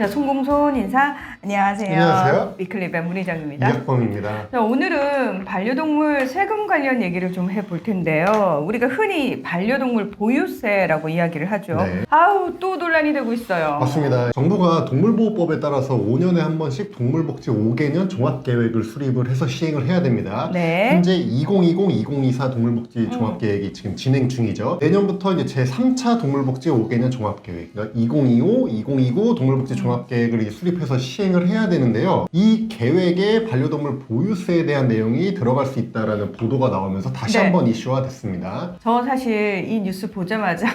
자, 송공손 인사. 안녕하세요. 안녕하세요. 위클립의 문희정입니다. 이학범입니다. 자, 오늘은 반려동물 세금 관련 얘기를 좀 해볼 텐데요. 우리가 흔히 반려동물 보유세라고 이야기를 하죠. 네. 아우, 또 논란이 되고 있어요. 맞습니다. 정부가 동물보호법에 따라서 5년에 한 번씩 동물복지 5개년 종합계획을 수립을 해서 시행을 해야 됩니다. 네. 현재 2020-2024 동물복지 종합계획이 지금 진행 중이죠. 내년부터 이제 제3차 동물복지 5개년 종합계획, 그러니까 2025-2029 동물복지 종합계획을 수립해서 시행을 해야 되는데요. 이 계획에 반려동물 보유세에 대한 내용이 들어갈 수 있다라는 보도가 나오면서 다시 네. 한번 이슈화 됐습니다. 저 사실 이 뉴스 보자마자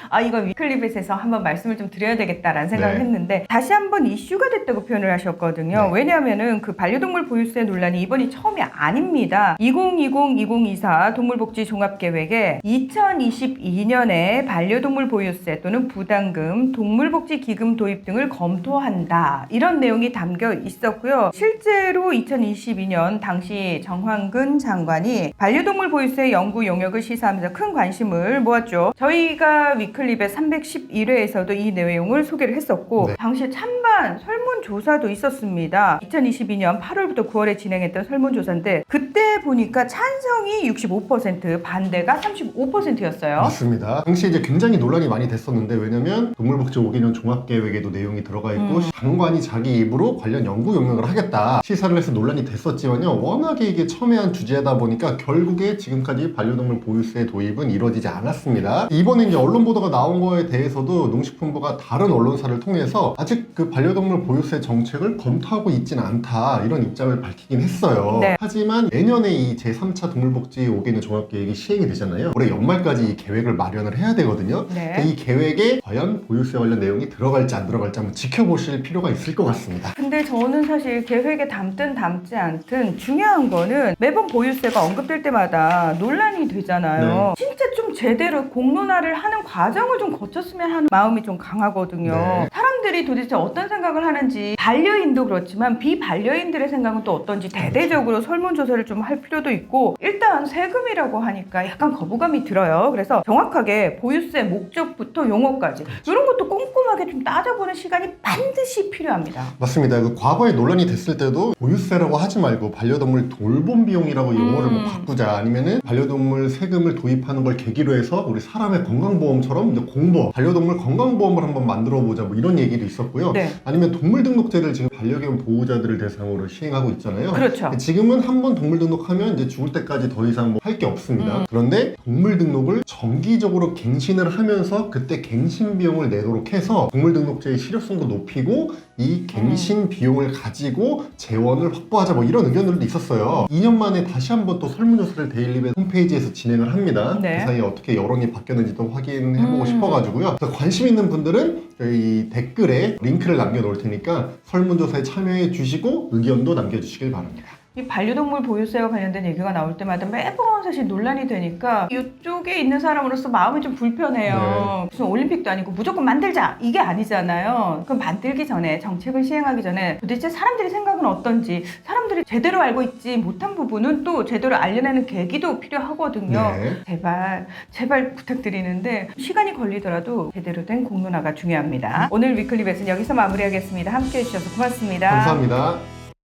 아, 이거 위클립에서 한번 말씀을 좀 드려야 되겠다라는 생각을 네. 했는데 다시 한번 이슈가 됐다고 표현을 하셨거든요. 네. 왜냐하면은 그 반려동물 보유세 논란이 이번이 처음이 아닙니다. 2020-2024 동물복지 종합계획에 2022년에 반려동물 보유세 또는 부담금, 동물복지 기금 도입 등을 검토한다. 이런 내용이 담겨 있었고요. 실제로 2022년 당시 정황근 장관이 반려동물 보유세 연구 용역을 시사하면서 큰 관심을 모았죠. 저희가 위클립의 311회에서도 이 내용을 소개를 했었고 네. 당시에 찬반 설문조사도 있었습니다. 2022년 8월부터 9월에 진행했던 설문조사인데 그때 보니까 찬성이 65%, 반대가 35%였어요. 맞습니다. 당시 이제 굉장히 논란이 많이 됐었는데 왜냐면 동물복지 5개년 종합계획에도 내용이 들어가 있고 장관이 자기 입으로 관련 연구 용역을 하겠다 시사를 해서 논란이 됐었지만요. 워낙에 이게 첨예한 주제다 보니까 결국에 지금까지 반려동물 보유세 도입은 이루어지지 않았습니다. 이번에 이제 언론 보도가 나온 거에 대해서도 농식품부가 다른 언론사를 통해서 아직 그 반려동물 보유세 정책을 검토하고 있지는 않다 이런 입장을 밝히긴 했어요. 네. 하지만 내년에 이 제3차 동물복지 5개년 종합계획이 시행이 되잖아요. 올해 연말까지 이 계획을 마련을 해야 되거든요. 네. 이 계획에 과연 보유세 관련 내용이 들어갈지 안 들어갈지 한번 지켜보실 필요가 있을 것 같습니다. 근데 저는 사실 계획에 담든 담지 않든 중요한 거는 매번 보유세가 언급될 때마다 논란이 되잖아요. 진짜 좀 제대로 공론화를 하는 과정을 좀 거쳤으면 하는 마음이 좀 강하거든요. 네. 사람들이 도대체 어떤 생각을 하는지 반려인도 그렇지만 비반려인들의 생각은 또 어떤지 대대적으로 설문조사를 좀 할 필요도 있고 일단 세금이라고 하니까 약간 거부감이 들어요. 그래서 정확하게 보유세 목적부터 용어까지 이런 것도 꼼꼼하게 좀 따져보는 시간이 반드시 필요합니다. 맞습니다. 그 과거에 논란이 됐을 때도 보유세라고 하지 말고 반려동물 돌봄 비용이라고 용어를 뭐 바꾸자 아니면은 반려동물 세금을 도입하는 걸 계기로 해서 우리 사람의 건강보험처럼 이제 공보험, 반려동물 건강보험을 한번 만들어 보자 뭐 이런 얘기도 있었고요. 네. 아니면 동물등록제를 지금 반려견 보호자들을 대상으로 시행하고 있잖아요. 그렇죠. 지금은 한번 동물등록하면 이제 죽을 때까지 더 이상 뭐 할 게 없습니다. 그런데 동물등록을 정기적으로 갱신을 하면서 그때 갱신 비용을 내도록 해서 동물등록제의 실효성도 높이고 이 갱신 비용을 가지고 재원을 확보하자 뭐 이런 의견들도 있었어요. 2년 만에 다시 한번 또 설문조사를 데일리벳 홈페이지에서 진행을 합니다. 네. 그 사이에 어떻게 여론이 바뀌었는지도 확인해보고 싶어가지고요. 그래서 관심 있는 분들은 저희 댓글에 링크를 남겨놓을 테니까 설문조사에 참여해 주시고 의견도 남겨주시길 바랍니다. 이 반려동물 보유세와 관련된 얘기가 나올 때마다 매번 사실 논란이 되니까 이쪽에 있는 사람으로서 마음이 좀 불편해요. 무슨 올림픽도 아니고 무조건 만들자 이게 아니잖아요. 그럼 만들기 전에 정책을 시행하기 전에 도대체 사람들의 생각은 어떤지 사람들이 제대로 알고 있지 못한 부분은 또 제대로 알려내는 계기도 필요하거든요. 네. 제발 부탁드리는데 시간이 걸리더라도 제대로 된 공론화가 중요합니다. 오늘 위클립에서는 여기서 마무리하겠습니다. 함께해 주셔서 고맙습니다. 감사합니다.